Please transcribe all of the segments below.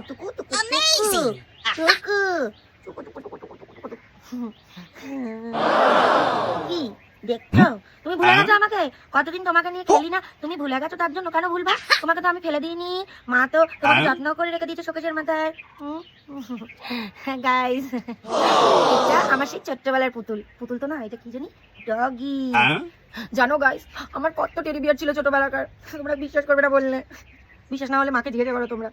টুকু টুকু টুকু টুকু কি দেখছো? তুমি ভুলে গেছো আমাকে? কতদিন তোমাকে নিয়ে খেলি না, তুমি ভুলে গেছো। তার জন্য কেন ভুলবা? তোমাকে তো আমি ফেলে দিইনি, মা তো তোমাকে যত্ন করে রেখে দিয়েছে শোকেসের মাথায়। গাইস, এটা আমার সেই ছোট্টবেলার পুতুল। পুতুল তো না, এটা কি জানি, ডগি। জানো গাইস, আমার কত টেডি বিয়ার ছিল ছোটবেলাকার, তোমরা বিশ্বাস করবে না বললে। বিশ্বাস না হলে মাকে জিজ্ঞাসা করো তোমরা।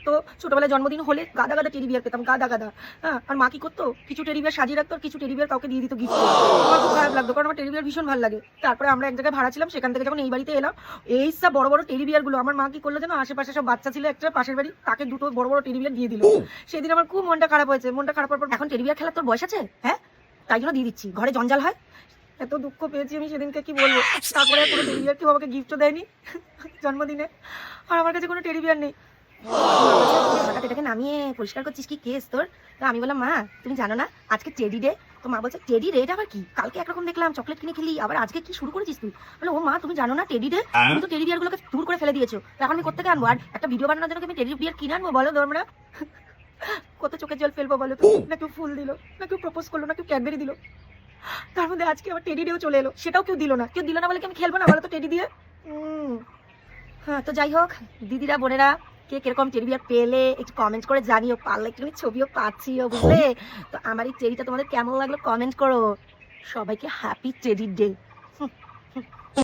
তো ছোটবেলায় জন্মদিন হলে গাদা গাদা টেডি বিয়ার পেতাম, গাদা গাদা। হ্যাঁ, আর মা কি করতো, কিছু টেডি বিয়ার সাজিয়ে রাখতো আর কিছু টেডি বিয়ার কাউকে দিয়ে দিত গিফট। আমার খুব খারাপ লাগতো, কারণ আমার টেডি বিয়ার ভীষণ ভালো লাগে। তারপরে আমরা এক জায়গায় ভাড়া ছিলাম, সেখান থেকে যখন এই বাড়িতে এলাম, এই সব বড় বড় টেডি বিয়ার গুলো আমার মা কি করলো যেন, আশেপাশে সব বাচ্চা ছিল একটা পাশের বাড়ি, তাকে দুটো বড় বড় টেডি বিয়ার দিয়ে দিল। সেদিন আমার খুব মনটা খারাপ হয়েছে। মনটা খারাপ হওয়ার পর, এখন টেডি বিয়ার খেলার তোর বয়স আছে? হ্যাঁ, তাই জন্য দিয়ে দিচ্ছি, ঘরে জঞ্জাল হয়। এত দুঃখ পেয়েছি আমি সেদিনকে, কি বলবো। তারপরে কোনো টেডি বিয়ার কেউ আমাকে গিফটও দেয়নি জন্মদিনে, আর আমার কাছে কোনো টেডি বিয়ার নেই। হঠাৎ এটাকে নামিয়ে পরিষ্কার করছিস, কি কেস তোর? তো আমি বললাম, মা তুমি জানো না আজকে টেডি ডে? তো মা বলছে, টেডি ডে এটা আবার কি? কালকে একরকম দেখলাম চকলেট কিনে খেলি, আবার আজকে কি শুরু করেছিস তুই? বলে, ও মা তুমি জানো না টেডি ডে? তুমি তো টেডি বিয়ার গুলোকে দূর করে ফেলে দিয়েছো, এখন আমি কোথেকে আনবো? আর একটা ভিডিও বানানোর জন্য আমি টেডি বিয়ার কিনে আনবো? বলো তোমরা, কত চোখের জল ফেলবো বলো তো? না কেউ ফুল দিল, না কেউ প্রপোজ করলো, না কেউ ক্যাডবেরি দিল। তার মধ্যে আজকে আবার টেডি ডেও চলে এলো, সেটাও কেউ দিল না। কেউ দিল না বলে কি আমি খেলবো না বলো তো টেডি দিয়ে? হ্যাঁ, তো যাই হোক, দিদিরা বোনেরা, কে কিরকম টেডি বিয়ার পেলে একটু কমেন্ট করে জানিও, পারলে একটু ছবিও পাচ্ছিও, বুঝলে? তো আমার এই টেডিটা তোমাদের কেমন লাগলো কমেন্ট করো। সবাইকে হ্যাপি টেডি ডে।